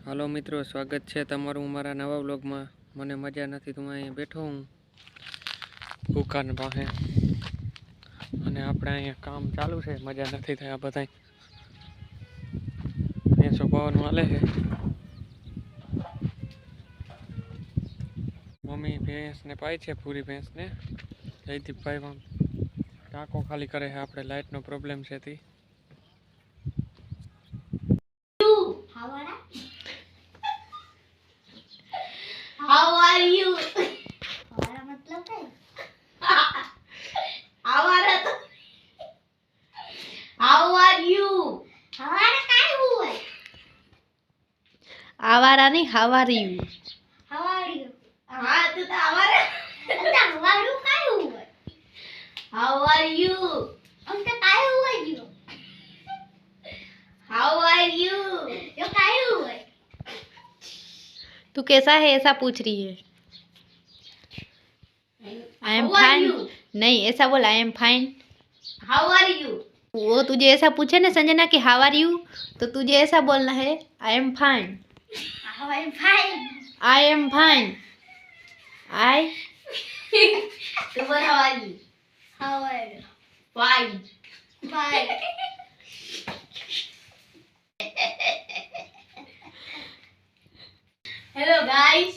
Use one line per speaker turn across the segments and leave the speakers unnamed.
હાલો મિત્રો, સ્વાગત છે તમારું મારા નવા વ્લોગમાં। મને મજા નથી તો હું અહીંયા બેઠો હું દુકાન પાસે અને આપણે અહીંયા કામ ચાલુ છે। મજા નથી થયા બધા ભેંસો પવન હાલે છે। મમ્મી ભેંસને પાય છે, પૂરી ભેંસને। જયદીપભાઈ ટાંકો ખાલી કરે છે, આપણે લાઇટનો પ્રોબ્લેમ છે તી।
How are you? हमारा मतलब है हमारा तो How are you? हमारा काय हुआ है?
आवारा नहीं, how are you?
How are you? हाँ तो हमारा हमारा काय हुआ है? How are you? हमका काय हुआ है जो? How are you? यो काय हुआ है?
तू कैसा है ऐसा पूछ रही है। I M
How are
fine.
you?
नहीं, ऐसा बोल, आई am fine.
How are you?
वो तुझे ऐसा पूछे ना संजना कि हाउ आर यू, तो तुझे ऐसा बोलना है, I am fine.
How am fine.
I am fine. I
तो बोल how are you? How are you? Fine. Fine. Hello guys.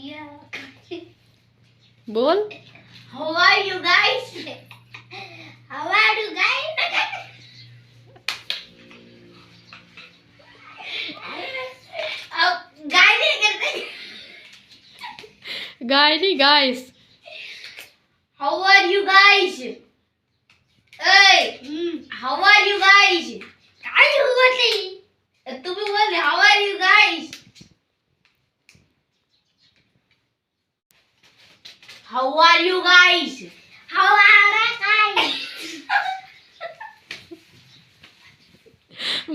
Yeah.
बोल।
How are you guys? How are you guys? अब गाय नहीं करते।
गाय नहीं, guys.
How are you guys? Hey, how are you guys? काय हुआ ती? तुम्ही बोल how are you guys? How are you guys? How are you guys?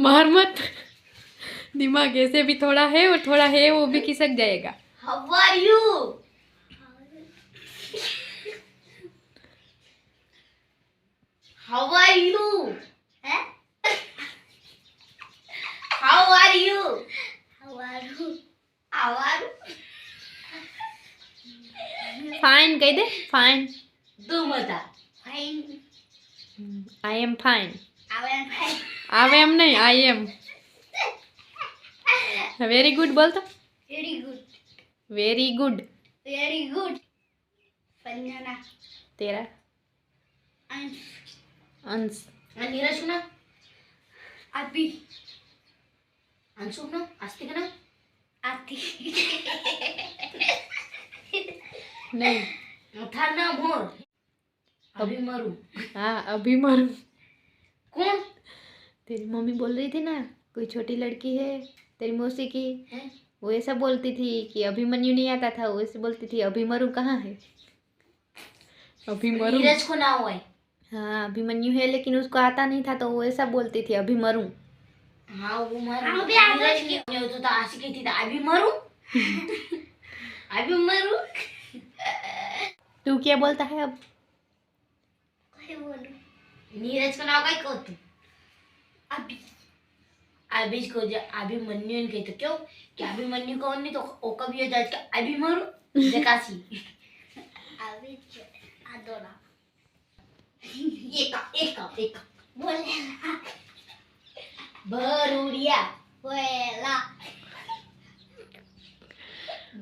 मार मत, दिमाग ऐसे भी थोड़ा है और थोड़ा है, वो भी खिसक जाएगा।
How are you? How are you? Eh? How are you? How are you? How are you?
Fine कह दे, फाइन।
तू बता। Fine.
I am fine.
I am fine.
I M नहीं, आई एम। वेरी गुड बोल तो।
Very good.
Very good.
Very good. Sanjana.
तेरा
अंश।
अंश।
नीरज ना? अभी। अंशु ना? आस्तिक ना? आती।
नहीं,
था ना मोर। अभी मरू।
हाँ अभी मरूं।
कौन?
तेरी मम्मी बोल रही थी ना, कोई छोटी लड़की है तेरी मौसी की,
है?
वो ऐसा बोलती थी कि अभिमन्यु नहीं आता था, वो ऐसे बोलती थी अभिमन्यु कहाँ है। अभिमन्यु
नीरज को ना हुआ है।
हाँ अभिमन्यु है, लेकिन उसको आता नहीं था तो वो ऐसा बोलती थी अभिमन्यु।
हाँ वो मरू। अभी नीरज की नहीं तो आशी की थी अभी मरू। अभी मरू।
तू क्या बोलता है अब?
नीरज का नाम काय कहते? अभी। अभी को अभिमन्यु ने कहते क्यों? कि अभिमन्यु कौन नहीं तो वो कभी हो जाए अभी मरू जकासी। अभी आदोला। एक बोलेला भरूडिया बोलेला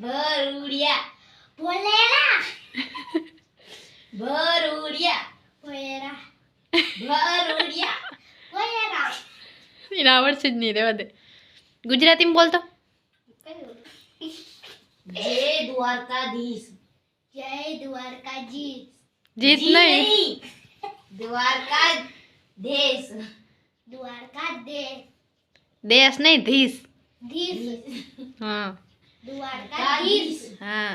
भरूडिया बोलेला भरूडिया बोलेला भरूडिया बोलेला
એને આવડશે જ નહીં, રહેવા દે। ગુજરાતીમાં બોલતો।
जय द्वारकाधीश जय द्वारकाधीश
જીત
जी
નહીં,
नहीं द्वारकाधीश द्वारकाधीश
દેશ નહીં, ધીસ।
धीश
हाँ
द्वारकाधीश
हाँ।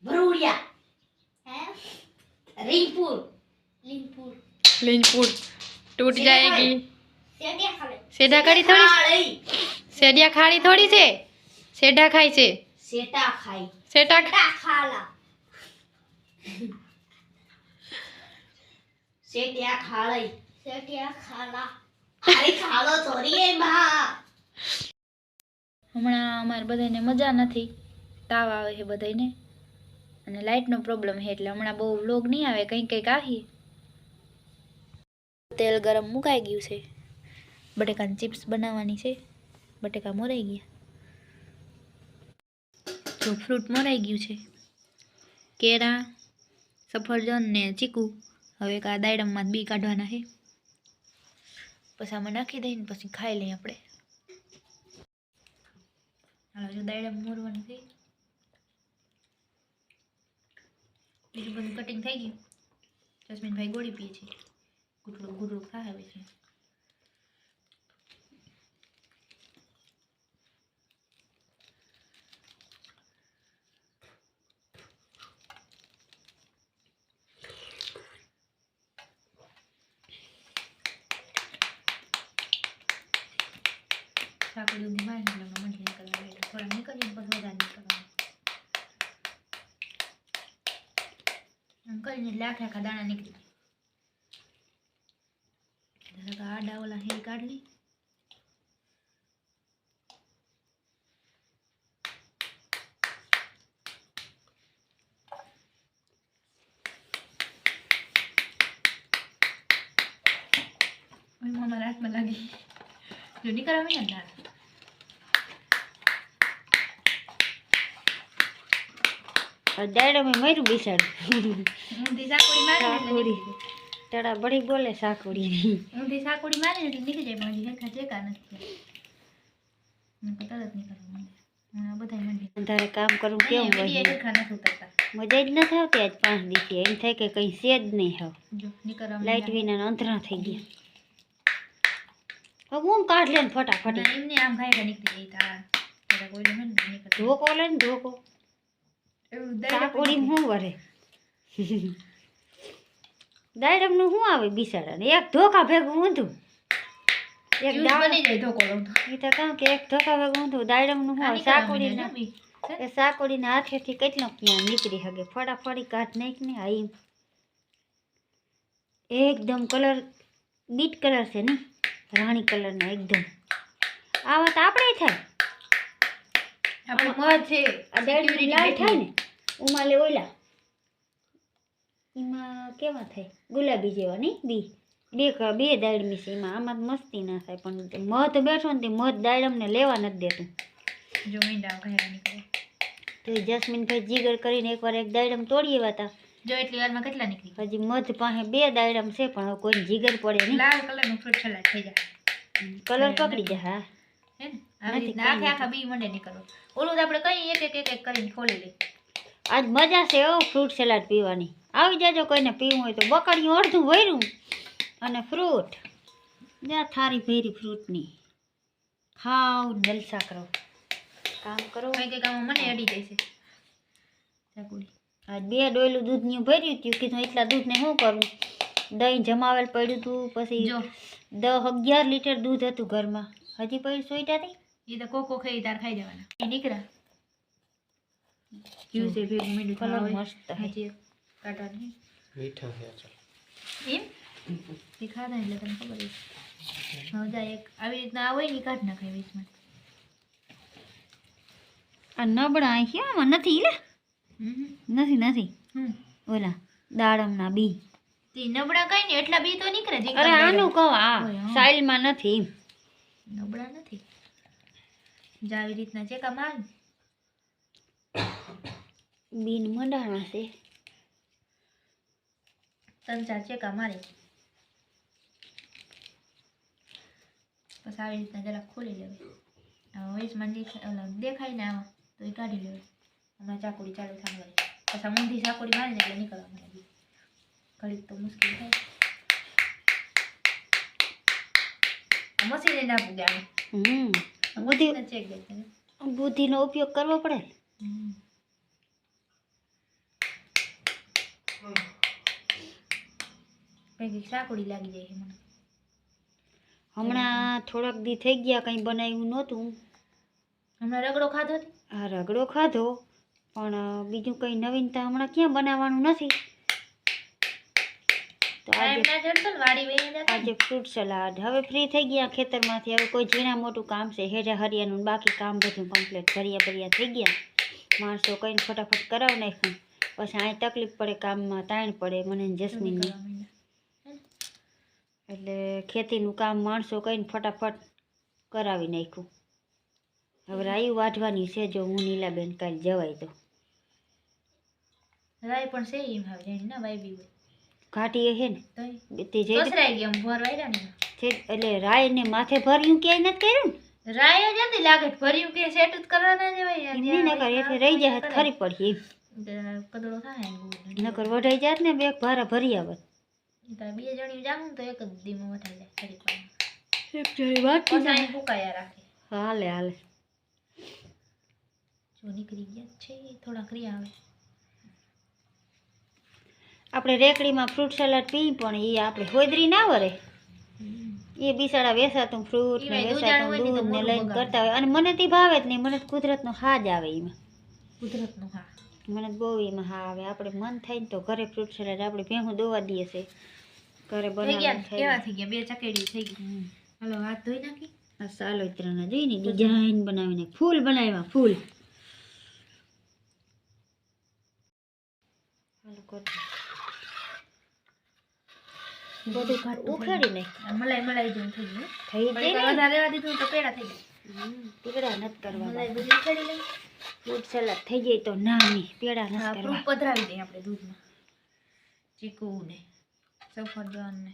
भरूडिया है रिंगपुर लिंगपुर
લીંચપુર टूट
सेठा
जाएगी।
सेठिया खाले
सेठा कड़ी थोड़ी, सेठिया खाड़ी थोड़ी से, सेठा खाई से,
सेठा खाई
सेठा
सेठा खाला सेठिया खालाई सेठिया खाला अरे खालो थोड़ी है माँ
હમણાં અમારે બધાને મજા નથી, તાવ આવે છે બધાને, અને લાઇટનો પ્રોબ્લેમ છે એટલે હમણાં બહુ વ્લોગ નહીં આવે, કંઈક આવીએ. તેલ ગરમ મુકાઈ ગયું છે, બટેકાની ચિપ્સ બનાવવાની છે. બટેકા મોરાઈ ગયા, જો ફ્રૂટ મોરાઈ ગયું છે, કેળા, સફરજન ને ચીકુ. હવે એક આ દાડમમાં બી કાઢવાના છે, પછી આમાં નાખી દઈને પછી ખાઈ લઈએ આપણે. હાલો જો દાડમ મોરવાનું છે, બીજું બધું કટિંગ થઈ ગયું. જસ્મીનભાઈ ગોળી પીએ છે, ગુટલું ગુટલું ખાવે છે. સાકડી ઊંધી મારી એટલે હમણાં મંડી નીકળવા એટલે થોડા નીકળીએ પછી વધારે નીકળવાનું આમ કરીને એટલે આખા દાણા નીકળી જાય. આડા ઓલા હેર કાઢ લઈ. મારા હાથમાં લાગી જો નીકળવા ને દાળ
દાડમે મર્યું બિસાડ.
ઊંધી સાકોડી મારી એટલે નીકળી
તડા બળી બોલે સાકોડી.
ઊંધી સાકોડી મારી એટલે નીકળી જાય. પણ હજી હેઠા નથી મને તો તરત નીકળવા માંડે. હમણાં બધા મંડી
તારે કામ કરવું કેવું
વિડીયો
હોય,
હેઠા નથી ઉતરતા.
મજા જ નથી આવતી આજ 5 દિવસથી. એમ થાય કે કઈ છે જ નહીં. હવે
જો નીકળવા
લાઈટ વિના અંતરા થઈ ગયા. હવે હું કાઢ લે ને ફટાફટ.
એમને આમ ખાઈ નીકળી જાય તારા કોઈ નીકળે
ધોકો લે ને ધોકો.
એવું
સાકોડી શું વરે દાડમ નું શું આવે બિસાડા ને. એક ધોકા ભેગું ઊંધું, એક
બની જાય ધોકો લઉં તો
એ તો કહું કે એક ધોકા ભેગું ઊંધું. દાડમ નું શું આવે સાકોડી ના. એ સાકોડીના હાથેથી કેટલો ક્યાં નીકળી શકે. ફટાફટી કાઢ નાખ ને. આ એકદમ કલર બીટ કલર છે ને, રાણી કલર ના એકદમ. આવા તો આપણે થાય.
આપણે મધ છે
આ દાડમ લાલ થાય ને ઉમાલે ઓલા એમાં કેવા થાય ગુલાબી જેવા નહીં બી. બે દાડમી છે એમાં. આમાં તો મસ્તી ના થાય. પણ મધ બેઠો ને તે મધ દાડમને લેવા નથી દેતું.
જો મીંડા ખાઈ નીકળે
તો જસ્મીનભાઈ જીગર કરીને એકવાર એક દાડમ તોડી આવ્યા હતા.
જો એટલી વારમાં કેટલા નીકળી
હજી મધ પાસે 2 દાડમ છે પણ હવે કોઈ જીગર પડે નહીં.
લાલ કલરનું ફ્રૂટ સલાડ થઈ જાય.
કલર પકડી જાય. હા
હે ને આવી રીતના આખા બી મંડે નીકળો. ઓલું તો આપણે કઈ એક કરીને ખોલી લઈ.
આજ મજા છે ઓ ફ્રૂટ સલાડ પીવાની. આવી જાજો કોઈને પીવું હોય તો. બકડીયું અડધું ભર્યું અને ફ્રૂટ જ્યાં થારી ભરી ફ્રૂટની. ખાવ જલસા કરો, કામ કરો.
કઈ કામ મને અડી જાય છે ચાકુડી.
આજ 2 ડોયલું દૂધનું ભર્યું હતું. કીધું એટલા દૂધને શું કરું. દહીં જમાવેલ પડ્યું હતું. પછી
જો
10-11 લીટર દૂધ હતું ઘરમાં. હજી પછી સોઈટાથી
એ તો કોકો ખાઈ તાર ખાઈ જવાના. એ નીકળ્યા કેવું છે ભેગું મીંડું
કલર
થાય
મસ્ત હે.
હજી કાઢવાની
મીઠા થયા ચાલ.
એમ એ ખાધા એટલે તને ખબર છે. હવે જાય એક આવી રીતના આ હોય ને કાઢ નાખાય વીસમાંથી.
આ નબળા અહીં આમાં નથી લે. નથી ઓલા દાડમના બી.
તે નબળા કઈ ને એટલા બી તો નીકળે જ.
અરે આનું કહો આ
હોય, હા.
સાઈલમાં નથી.
નબળા નથી જ આવી રીતના ચેકા માર
બીન મંડાણા છે.
3-4 ચેકા મારે પછી આવી રીતના જરા ખોલી લેવાય. આમાં વેચમાં દેખાય ને આમાં તો એ કાઢી લેવાય. હમણાં ચાકુડી ચાલુ થાય પછી ઊંધી ચાકુડી મારીને એટલે નીકળવા મળે. ઘડીક તો મુશ્કેલ થાય. મશીને ના પૂગે આને.
બુદ્ધિ
ચેક દે છે.
બુદ્ધિનો ઉપયોગ કરવો પડે.
કઈ ચાકુડી લાગી જાય છે મને.
હમણાં થોડાક દી થઈ ગયા કંઈ બનાવ્યું નહોતું.
હમણાં રગડો ખાધો હતો.
આ રગડો ખાધો પણ બીજું કંઈ નવીનતા હમણાં ક્યાં બનાવવાનું નથી.
તો
ટાઈમ ના જડતો ને વાડી વહી જતા
આજે ફ્રૂટ સલાડ. હવે ફ્રી થઈ ગયા ખેતરમાંથી. હવે કોઈ ઝીણા મોટું કામ છે હેઠા હરિયાનું બાકી કામ બધું કમ્પ્લીટ ભર્યા થઈ ગયા. માણસો કઈને ફટાફટ કરાવી નાખ્યું. પછી અહીં તકલીફ પડે કામમાં, તાણ પડે મને ને જસ્મીનને. એટલે ખેતીનું કામ માણસો કઈને ફટાફટ કરાવી નાખ્યું. હવે રાયું વાઢવાની છે જો હું નીલાબેન કાલ જવાય તો.
રાય પણ છે એમ હવે જાણી ના વાઈ બી
ઘાટી હે ને
તોય
તે જઈ
કસરાઈ ગયા ભર વાયરા ને
એટલે રાય ને માથે ભર્યું ક્યાંય નથી કર્યું ને.
રાય જ હતી લાગે ભર્યું કે સેટ જ કરવા ના જવાય
એમને નકર એટલે રહી જાય તો ખરી પડી
કદડો થાય
નકર વઢાઈ જાત ને બે ભારા ભરી આવત.
બે જણી જાઉં તો એક જ દીમાં વટાઈ જાય ખરી પાડે
એક જણી વાટી
પછી ફૂકાયા રાખે
હાલે હાલે.
જો નીકળી ગયા છે થોડા ક્રિયા આવે
આપણે રેકડીમાં ફ્રૂટ સલાડ પી પણ એ આપણે હોદરી ના વરે. એ બિસાડા વેસાતું ફ્રૂટ ને વેસાતું દૂધ ને લઈને કરતા હોય અને મને તે ભાવે જ નહીં. મને કુદરતનો હા જ આવે એમાં.
કુદરતનો હા
મને બહુ એમાં હા આવે. આપણે મન થાય ને તો ઘરે ફ્રૂટ સલાડ આપણે ભેહું દોવા દઈએ છે ઘરે
થઈ ગયા
બનાવીને
કેવા થઈ ગયા બે ચકેડી થઈ ગઈ હાલો હાથ ધોઈ નાખી
આ સાલોત્રાના જોઈને ડિઝાઇન બનાવીને ફૂલ બનાવ્યા ફૂલ. હાલો કર
બધું ઘાટું
ઉખાડી નાખ.
મલાઈ મલાઈ જેવું થઈ ગયું
થઈ જાય ને
વધારે રહેવા દીધું તો પેડા થઈ ગયા
પીળા નથી કરવા.
મલાઈ બધી ઉખાડી લઈ
ફ્રૂટ સલાડ થઈ જાય તો નાની પેડા નથી
હા
કરવા.
ફ્રૂટ પધરાવી દઈએ આપણે દૂધમાં ચીકુ ને સફરજન ને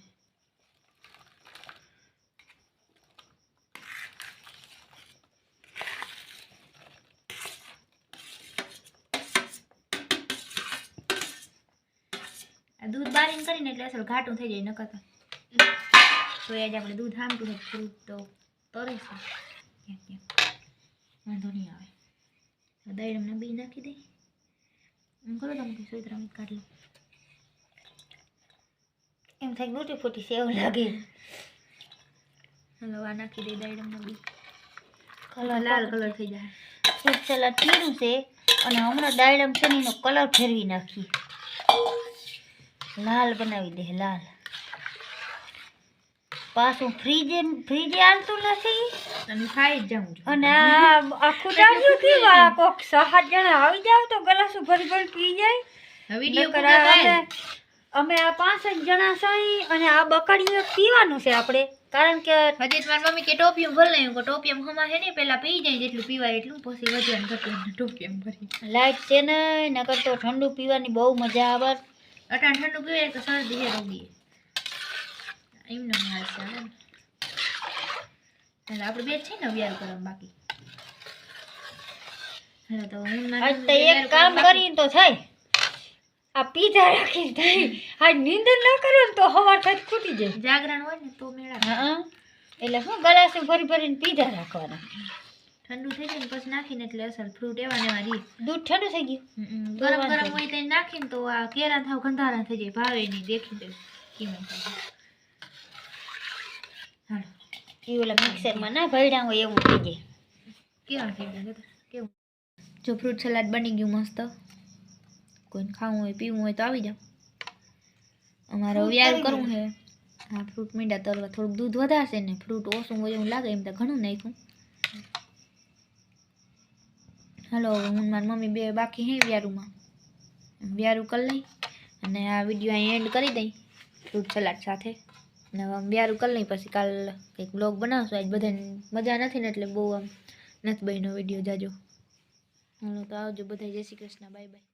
આ દૂધ બારીને કરીને એટલે અસલ ઘાટું થઈ જાય નકર તો એ જ આપણે દૂધ હામતું હોય ફ્રૂટ તો તરે છે ક્યાંક ક્યાંક વાંધો નહીં આવે દહીંને બી નાખી દઈ એમ કરો તમે કે સોયત્રા મિનિટ કાઢી
એમ થાય મોટી ફૂટી છે એવું લાગે.
લો આ નાખી દઈ દહીંને બી કલર લાલ કલર થઈ જાય
ફ્રૂટ સલાડ પીરું છે અને હમણાં દાયડમ છે ને એનો કલર ફેરવી નાખી લાલ બનાવી દે લાલ. પાછું ફ્રીજે આવતું નથી
અને ખાઈ જ જાઉં છું
અને આખું ટાળ્યું થી વાળા કોક 7 જણા આવી જાવ તો ગલાસું ભરી ભરી પી જાય.
વિડીયો
નકર અમે આ 5 જણા સહી અને આ બકડીઓ પીવાનું છે આપણે કારણ કે
હજી મારી મમ્મી કે ટોપિયમ ભર લઈ કે ટોપિયમ હમા હે ને પેલા પી જાય જેટલું પીવાય એટલું પછી વધ્યા ઘટ્યું ટોપિયમ ભરી
લાઈટ છે ને નકર તો ઠંડુ પીવાની બહુ મજા આવે.
અટાણ ઠંડુ પીવાય તો શરદી હે રોગી એમને મારે છે એટલે આપણે બે છે ને વ્યાર કરવા બાકી હવે તો હું
આજ તો એક કામ કરીને તો થાય આ પીધા રાખી થાય. આ નીંદર ન કરો ને તો હવાર થાય ખૂટી જાય.
જાગરણ હોય ને તો મેળા
હા એટલે શું ગલાસું ભરી ભરીને પીધા રાખવાના.
ઠંડુ થઈ જાય ને પછી નાખીને એટલે અસર ફ્રૂટ એવા ને એવા રહી
દૂધ ઠંડુ થઈ ગયું.
ગરમ ગરમ હોય તો નાખીને તો આ કેરા થાવ ગંધારા થઈ જાય ભાવે નહીં દેખી દે કિંમત હાલો
એ ઓલા મિક્સરમાં ના ભર્યા હોય એવું થઈ જાય.
કેવા થઈ ગયા કેવું જો ફ્રૂટ સલાડ બની ગયું મસ્ત કોઈને ખાવું હોય પીવું હોય તો આવી જાઓ અમારે વ્યારું કરવું છે હા ફ્રૂટ મીંડા તરવા થોડુંક દૂધ વધારશે ને ફ્રૂટ ઓછું હોય એવું લાગે એમ તો ઘણું નાખ્યું હાલો હું મારી મમ્મી બે બાકી હે વ્યારુમાં વ્યારું કરી લઈ અને આ વિડીયો અહીં એન્ડ કરી દઈ ફ્રૂટ સલાડ સાથે ને વ્યારું કરી લઈ પછી કાલ કંઈક બ્લોગ બનાવશું આજ બધાને મજા નથી ને એટલે બહુ આમ નથી બન્યો વિડીયો જાજો હાલો તો આવજો બધા જય શ્રી કૃષ્ણ બાય બાય